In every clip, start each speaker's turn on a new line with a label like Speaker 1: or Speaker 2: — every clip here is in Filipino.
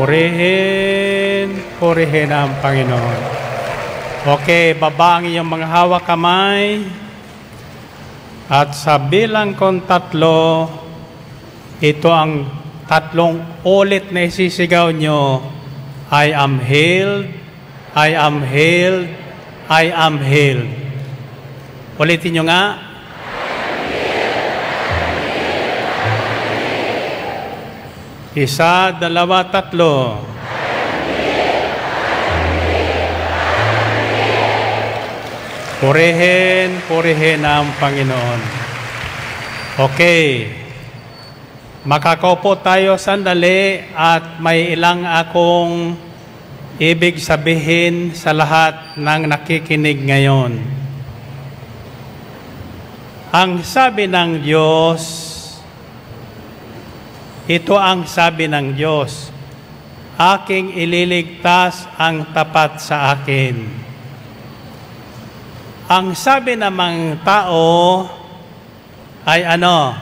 Speaker 1: Purihin ang Panginoon. Okay, baba ang iyong mga hawak kamay. At sa bilang kong 3, ito ang 3 ulit na isisigaw nyo. I am healed, I am healed, I am healed. Ulitin nyo nga. Isa, dalawa, 3. Purihin ang Panginoon. Okay. Makakaupo tayo sandali at may ilang akong ibig sabihin sa lahat ng nakikinig ngayon. Ang sabi ng Diyos, ito ang sabi ng Diyos, aking ililigtas ang tapat sa akin. Ang sabi namang tao ay ano?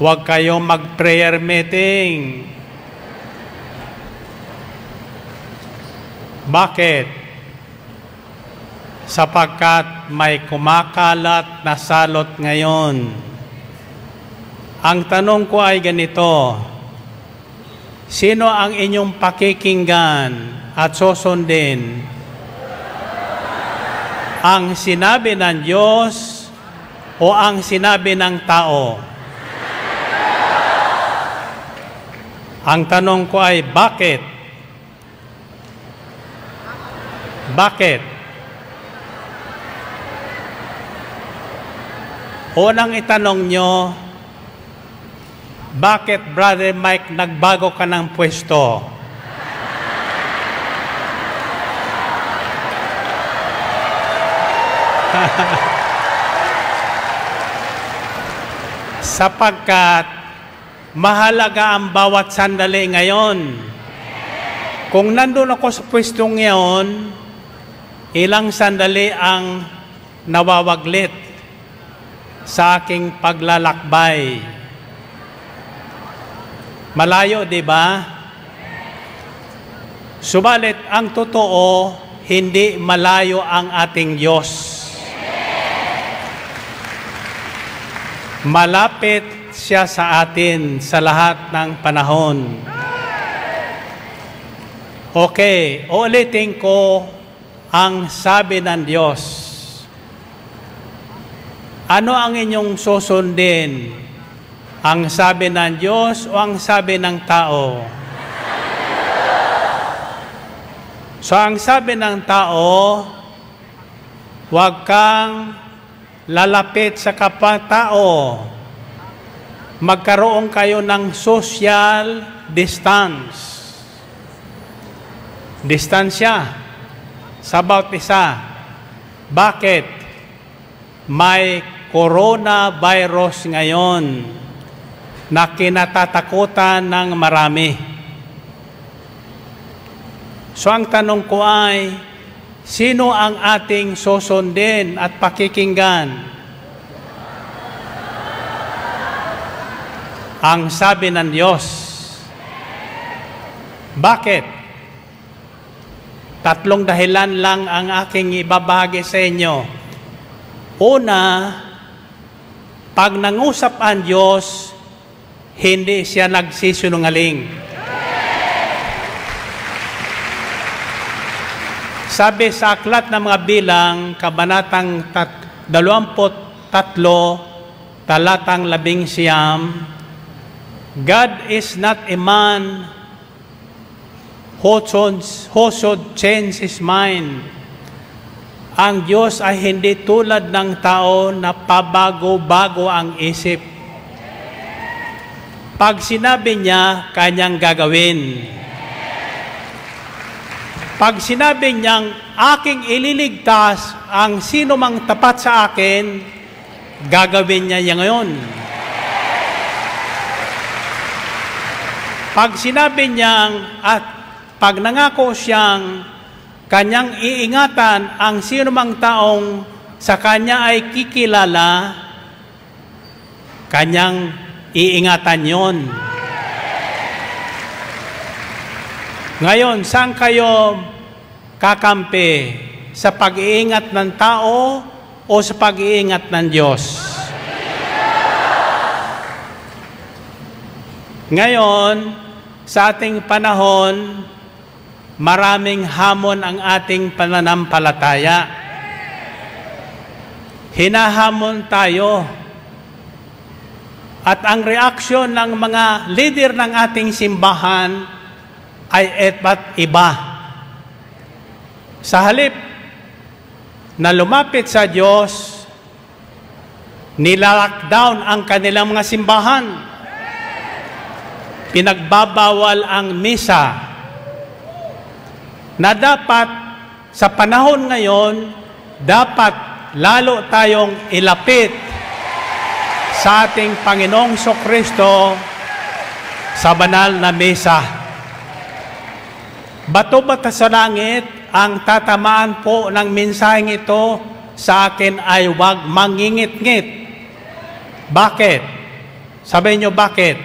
Speaker 1: Huwag kayong mag-prayer meeting. Bakit? Sapagkat may kumakalat na salot ngayon. Ang tanong ko ay ganito, sino ang inyong pakikinggan at susundin? Ang sinabi ng Diyos o ang sinabi ng tao? Ang tanong ko ay bakit? Bakit? Unang itanong nyo, bakit, Brother Mike, nagbago ka ng pwesto? Sapagkat mahalaga ang bawat sandali ngayon. Kung nandun ako sa pwestong ngayon, ilang sandali ang nawawaglit sa aking paglalakbay. Malayo, di ba? Subalit, ang totoo, hindi malayo ang ating Diyos. Malapit siya sa atin sa lahat ng panahon. Okay, ulitin ko ang sabi ng Diyos. Ano ang inyong susundin? Ang sabi ng Diyos o ang sabi ng tao? So, ang sabi ng tao, huwag kang lalapit sa kapwa-tao. Magkaroon kayo ng social distance. Distansya sa bawat isa. Bakit? May coronavirus ngayon na kinatatakutan ng marami. So ang tanong ko ay, sino ang ating susundin at pakikinggan? Ang sabi ng Diyos. Bakit? 3 dahilan lang ang aking ibabahagi sa inyo. Una, pag nangusap ang Diyos, hindi siya nagsisinungaling. Sabi sa Aklat ng mga Bilang, Kabanatang 23, talatang 11, God is not a man who should change his mind. Ang Diyos ay hindi tulad ng tao na pabago-bago ang isip. Pag sinabi niya, kanyang gagawin. Pag sinabi niyang, aking ililigtas ang sino mang tapat sa akin, gagawin niya ngayon. Pag sinabi niyang, at pag nangako siyang, kanyang iingatan ang sino mang taong sa kanya ay kikilala, kanyang iingatan yon. Ngayon, saan kayo kakampi? Sa pag-iingat ng tao o sa pag-iingat ng Diyos? Ngayon, sa ating panahon, maraming hamon ang ating pananampalataya. Hinahamon tayo. At ang reaksyon ng mga leader ng ating simbahan ay iba't iba. Sa halip na lumapit sa Diyos, nilalockdown ang kanilang mga simbahan. Pinagbabawal ang misa na dapat sa panahon ngayon, dapat lalo tayong ilapit sa ating Panginoong Kristo sa banal na misa. Bato ba sa langit ang tatamaan po ng mensaheng ito sa akin ay huwag mangingit-ngit. Bakit? Sabihin nyo bakit?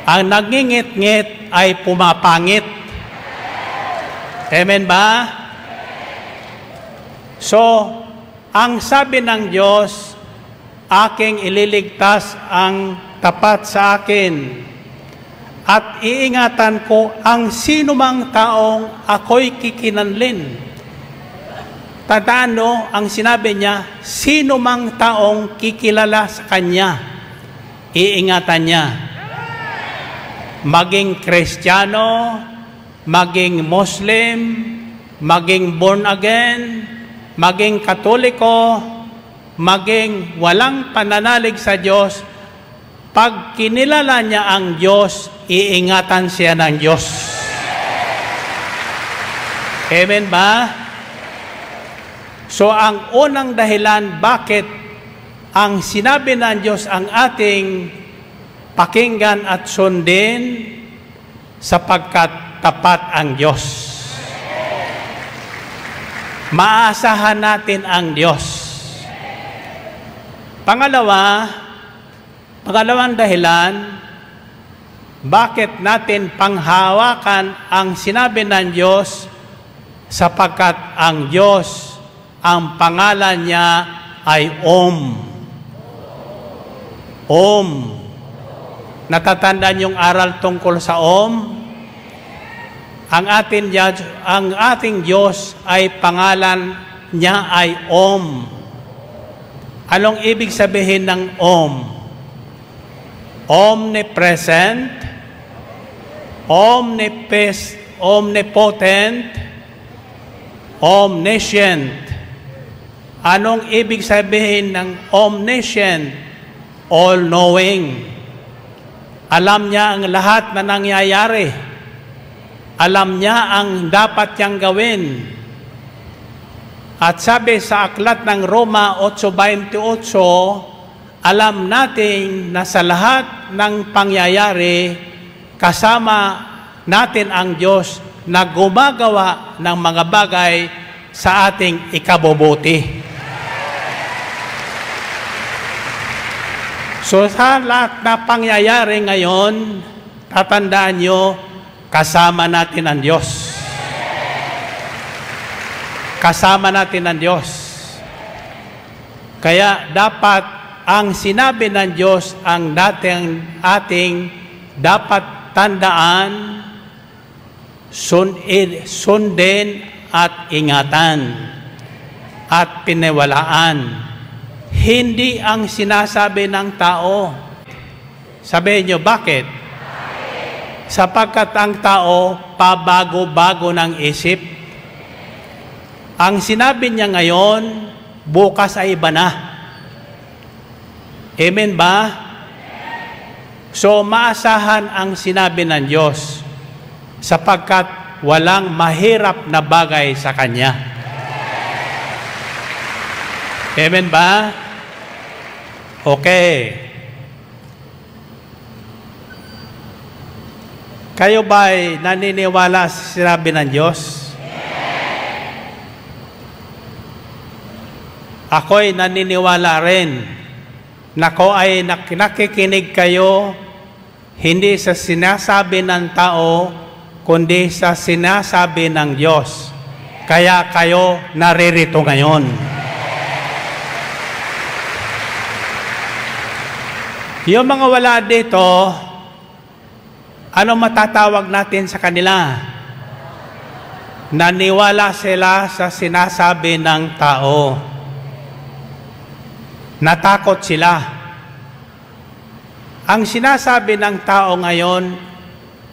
Speaker 1: Ang nangingit-ngit ay pumapangit. Amen ba? So, ang sabi ng Diyos, aking ililigtas ang tapat sa akin at iingatan ko ang sinumang taong ako'y kikinanlin. Tandaan no, ang sinabi niya, sinumang taong kikilala sa Kanya, iingatan niya. Maging Kristiyano, maging Muslim, maging born again, maging Katoliko, maging walang pananalig sa Diyos, pag kinilala niya ang Diyos, iingatan siya ng Diyos. Amen ba? So ang unang dahilan bakit ang sinabi ng Diyos ang ating pakinggan at sundin, sapagkat tapat ang Diyos. Maasahan natin ang Diyos. Pangalawang dahilan, bakit natin panghawakan ang sinabi ng Diyos, sapagkat ang Diyos, ang pangalan niya ay Om. Om. Natatandaan yung aral tungkol sa Om? Ang ating Diyos ay pangalan niya ay Om. Anong ibig sabihin ng Om? Omnipresent, omnipotent, omniscient. Anong ibig sabihin ng omniscient? All-knowing. Alam niya ang lahat na nangyayari. Alam niya ang dapat niyang gawin. At sabi sa aklat ng Roma 8:28, alam natin na sa lahat ng pangyayari, kasama natin ang Diyos na gumagawa ng mga bagay sa ating ikabubuti. So sa lahat na pangyayari ngayon, tatandaan nyo, kasama natin ang Diyos. Kasama natin ang Diyos. Kaya dapat ang sinabi ng Diyos ang ating dapat tandaan, sundin at ingatan at piniwalaan. Hindi ang sinasabi ng tao. Sabihin nyo, bakit? Sapagkat ang tao pabago-bago ng isip. Ang sinabi niya ngayon, bukas ay iba na. Amen ba? So, maasahan ang sinabi ng Diyos sapagkat walang mahirap na bagay sa Kanya. Amen ba? Okay. Kayo ba'y naniniwala sa sinabi ng Diyos? Ako'y naniniwala rin na ko ay nakikinig kayo hindi sa sinasabi ng tao, kundi sa sinasabi ng Diyos. Kaya kayo naririto ngayon. Yung mga wala dito, ano matatawag natin sa kanila? Naniwala sila sa sinasabi ng tao. Natakot sila. Ang sinasabi ng tao ngayon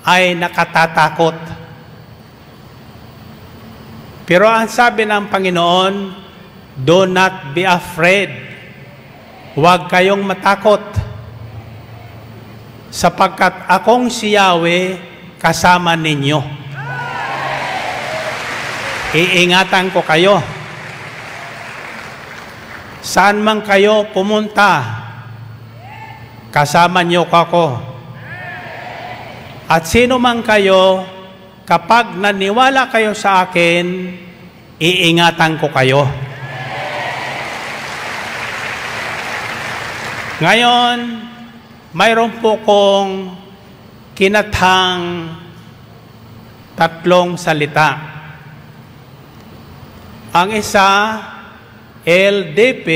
Speaker 1: ay nakatatakot. Pero ang sabi ng Panginoon, do not be afraid. Huwag kayong matakot. Sapagkat akong si Yahweh kasama ninyo. Iingatan ko kayo. Saan man kayo pumunta, kasama niyo ako. At sino man kayo, kapag naniwala kayo sa akin, iingatan ko kayo. Ngayon, mayroon po kong kinathang 3 salita. Ang isa, LDP,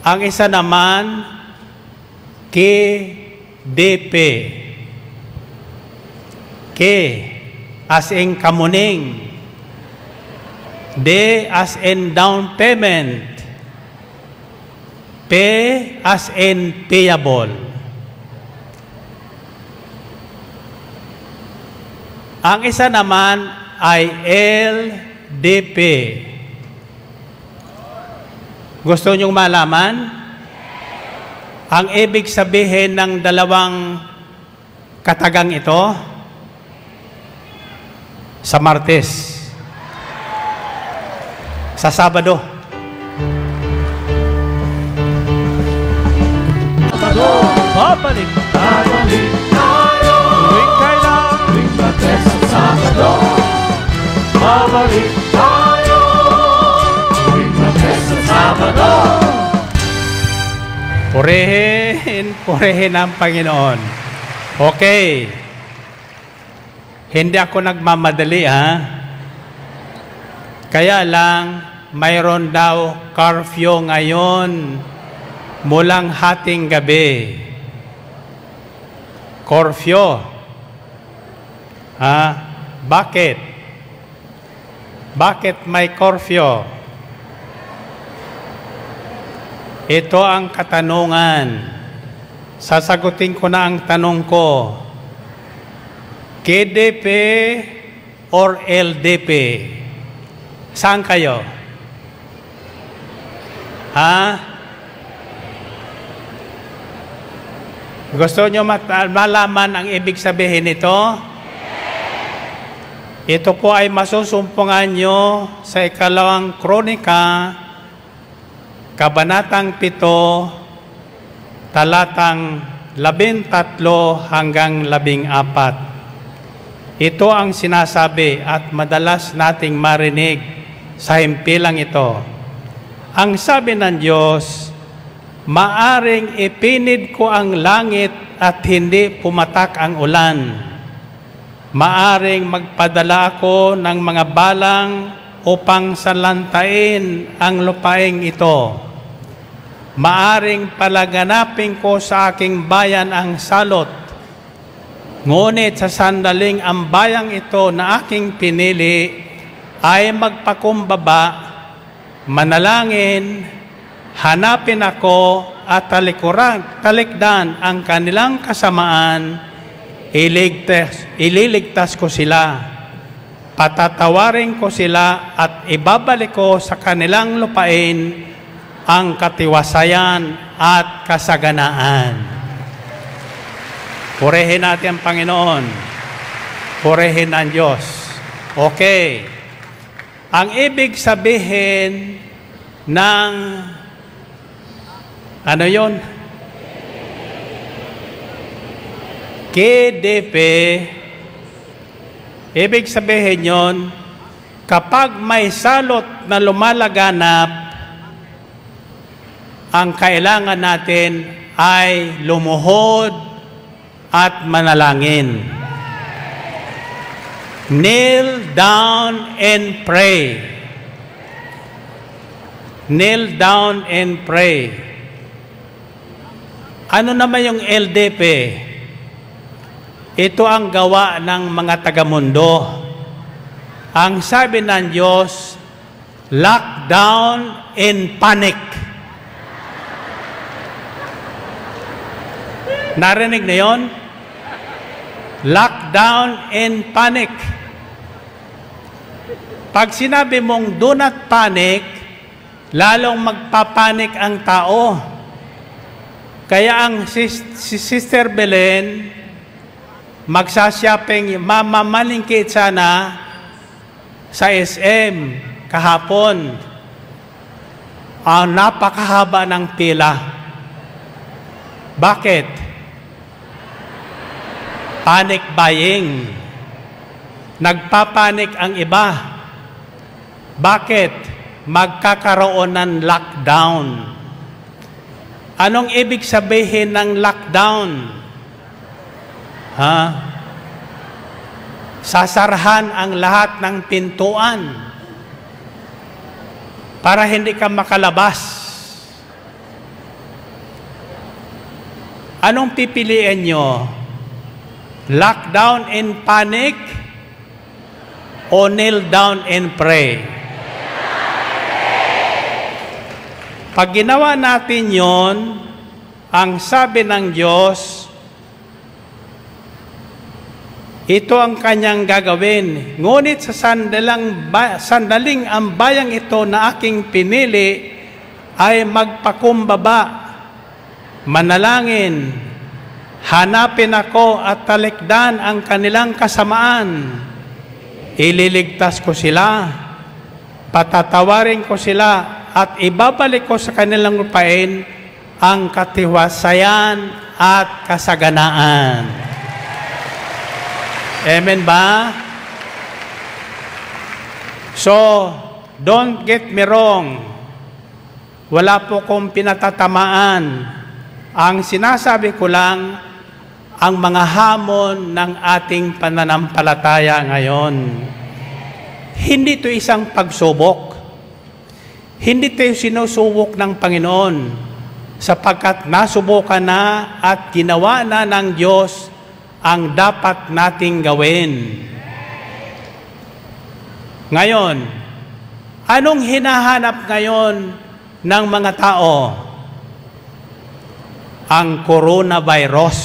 Speaker 1: ang isa naman, KDP. K as in kamuning. D as in down payment. P as in payable. Ang isa naman ay LDP. Gusto niyong malaman? Ang ibig sabihin ng dalawang katagang ito, sa Martes, sa Sabado. Babalik tayo. Tuwing kailan? Tuwing Martes at Sabado. Babalik tayo. Tuwing Martes at Sabado. Purihin ang Panginoon. Okay. Hindi ako nagmamadali, ha? Kaya lang, mayroon daw curfew ngayon mulang hating gabi. Curfew. Ha? Bakit? Bakit may curfew? Ito ang katanungan. Sasagutin ko na ang tanong ko. KDP or LDP? Saan kayo? Ha? Gusto nyo malaman ang ibig sabihin nito? Ito po ay masusumpungan nyo sa 2 Kronika, Kabanatang 7, talatang 13 hanggang 14. Ito ang sinasabi at madalas nating marinig sa himpilang ito. Ang sabi ng Diyos, maaring ipinid ko ang langit at hindi pumatak ang ulan. Maaring magpadala ako ng mga balang upang salantain ang lupaing ito. Maaring palaganapin ko sa aking bayan ang salot. Ngunit sa sandaling ang bayang ito na aking pinili ay magpakumbaba, manalangin, hanapin ako at talikdan ang kanilang kasamaan, ililigtas ko sila, patatawarin ko sila at ibabalik ko sa kanilang lupain ang katiwasayan at kasaganaan. Purihin natin ang Panginoon. Purihin ang Diyos. Okay. Ang ibig sabihin ng ano yon? KDP, ibig sabihin yon, kapag may salot na lumalaganap, ang kailangan natin ay lumuhod at manalangin. Kneel down and pray. Kneel down and pray. Ano naman yung LDP? Ito ang gawa ng mga tagamundo. Ang sabi ng Diyos, lockdown and panic. Narinig na yon? Lockdown and panic. Pag sinabi mong do not panic, lalong magpapanik ang tao. Kaya ang si Sister Belen, magsashopping, mamalingkit sana sa SM kahapon. Napakahaba ng pila. Bakit? Panic buying. Nagpapanik ang iba. Bakit? Magkakaroon ng lockdown. Anong ibig sabihin ng lockdown? Sasarhan ang lahat ng pintuan para hindi ka makalabas. Anong pipiliin nyo? Lockdown and panic o kneel down and pray? Pag ginawa natin yon, ang sabi ng Diyos, ito ang kanyang gagawin. Ngunit sa sandaling ang bayang ito na aking pinili ay magpakumbaba, manalangin, hanapin ako at talikdan ang kanilang kasamaan. Ililigtas ko sila, patatawarin ko sila, at ibabalik ko sa kanilang lupain ang katiwasayan at kasaganaan. Amen ba? So, don't get me wrong. Wala po kong pinatatamaan. Ang sinasabi ko lang, ang mga hamon ng ating pananampalataya ngayon. Hindi ito isang pagsubok. Hindi tayo sinusubok ng Panginoon sapagkat nasubukan na at ginawa na ng Diyos ang dapat nating gawin. Ngayon, anong hinahanap ngayon ng mga tao? Ang coronavirus.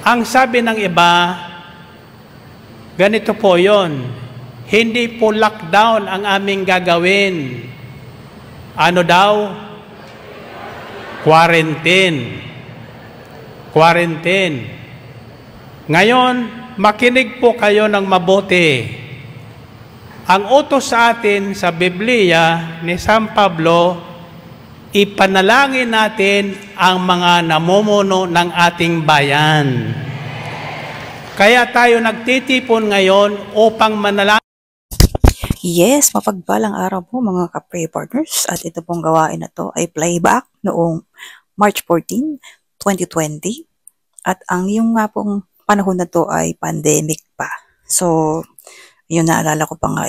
Speaker 1: Ang sabi ng iba, ganito po yon. Hindi po lockdown ang aming gagawin. Ano daw? Quarantine. Quarantine. Ngayon, makinig po kayo ng mabuti. Ang utos sa atin sa Biblia ni San Pablo, ipanalangin natin ang mga namumuno ng ating bayan. Kaya tayo nagtitipon ngayon upang manalangin.
Speaker 2: Yes, mapagpalang araw po mga ka-pray partners, at ito pong gawain na to ay playback noong March 14, 2020, at ang yung nga pong panahon na to ay pandemic pa. So, yun naalala ko pa nga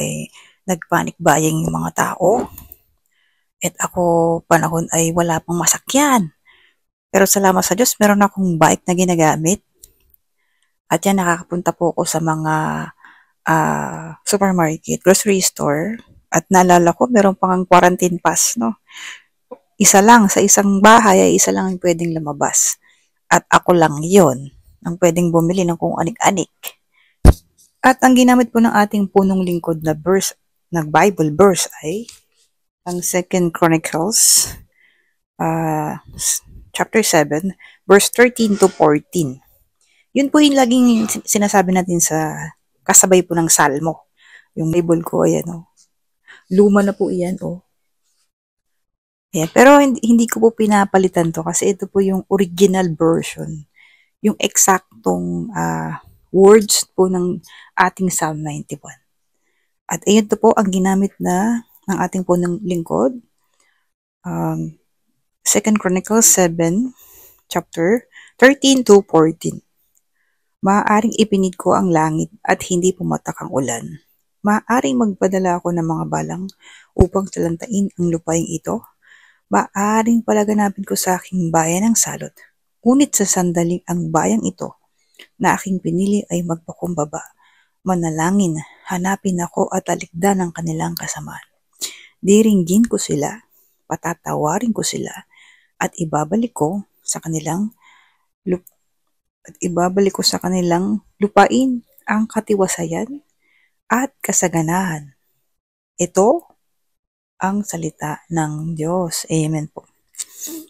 Speaker 2: nagpanic buying yung mga tao, at ako panahon ay wala pang masakyan. Pero salamat sa Diyos, meron akong bike na ginagamit, at yan nakakapunta po ako sa mga supermarket, grocery store, at naalala ko meron pang quarantine pass, no? Isa lang sa isang bahay ay isa lang ang pwedeng lumabas, at ako lang yon ang pwedeng bumili ng kung anik-anik. At ang ginamit po ng ating punong lingkod na verse, ng Bible verse, ay ang 2 Chronicles chapter 7 verse 13 to 14. Yun po yung laging sinasabi natin sa kasabay po ng Salmo. Yung Bible ko, ayan, oh. Luma na po iyan, oh. Ayan. Pero hindi ko po pinapalitan to kasi ito po yung original version. Yung eksaktong words po ng ating Psalm 91. At ayun to po ang ginamit na ng ating po ng lingkod. 2 Chronicles 7, chapter 13 to 14. Maaaring ipinid ko ang langit at hindi pumatak ang ulan. Maaaring magpadala ako ng mga balang upang talantain ang lupaing ito. Maaaring palaganapin ko sa aking bayan ang salot. Ngunit sa sandaling ang bayang ito na aking pinili ay magpakumbaba, manalangin, hanapin ako at talikdan ang kanilang kasamaan. Diringgin ko sila, patatawarin ko sila, at ibabalik ko sa kanilang lupain ang katiwasayan at kasaganahan. Ito ang salita ng Diyos. Amen po.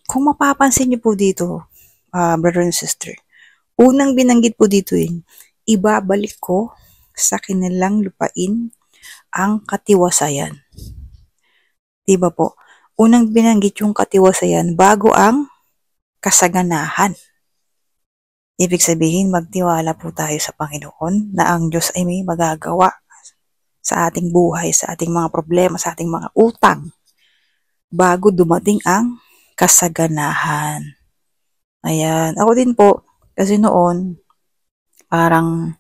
Speaker 2: Kung mapapansin niyo po dito, brother and sister, unang binanggit po dito ibabalik ko sa kanilang lupain ang katiwasayan. Diba po? Unang binanggit yung katiwasayan bago ang kasaganahan. Ibig sabihin, magtiwala po tayo sa Panginoon na ang Diyos ay may magagawa sa ating buhay, sa ating mga problema, sa ating mga utang, bago dumating ang kasaganahan. Ayan. Ako din po, kasi noon, parang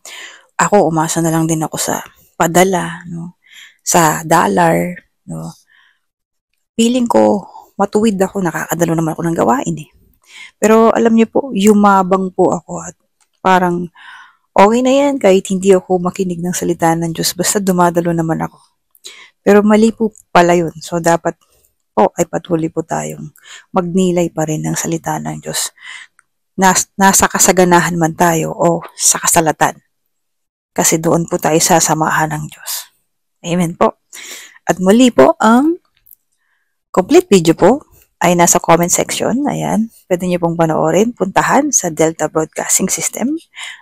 Speaker 2: ako, umasa na lang din ako sa padala, no? Sa dollar, no? Feeling ko, matuwid ako, nakakadalo naman ako ng gawain Pero alam niyo po, yumabang po ako at parang okay na yan kahit hindi ako makinig ng salita ng Diyos, basta dumadalo naman ako. Pero mali po pala yun. So dapat po ay patuloy po tayong magnilay pa rin ng salita ng Diyos. Nasa kasaganahan man tayo o sa kasalatan. Kasi doon po tayo sasamahan ng Diyos. Amen po. At muli po, ang complete video po ay nasa comment section. Ayan. Pwede niyo pong panoorin. Puntahan sa Delta Broadcasting System,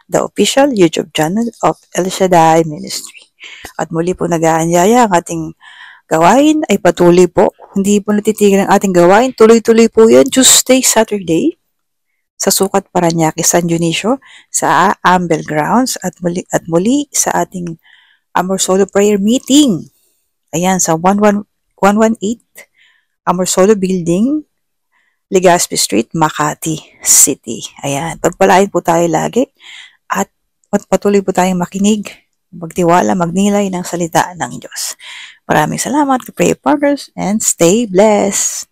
Speaker 2: the official YouTube channel of El Shaddai Ministry. At muli po nag-aanyaya ang ating gawain ay patuloy po. Hindi po natitigil ang ating gawain. Tuloy-tuloy po yan. Tuesday, Saturday sa Sukat Parañaque, San Dionisio, sa Ambel Grounds at muli sa ating Amor Solo Prayer Meeting. Ayan, sa 118 Amor Solo Building, Legazpi Street, Makati City. Ayan, pagpalain po tayo lagi at patuloy po tayong makinig, magtiwala, magnilay ng salita ng Diyos. Maraming salamat, prayer partners, and stay blessed.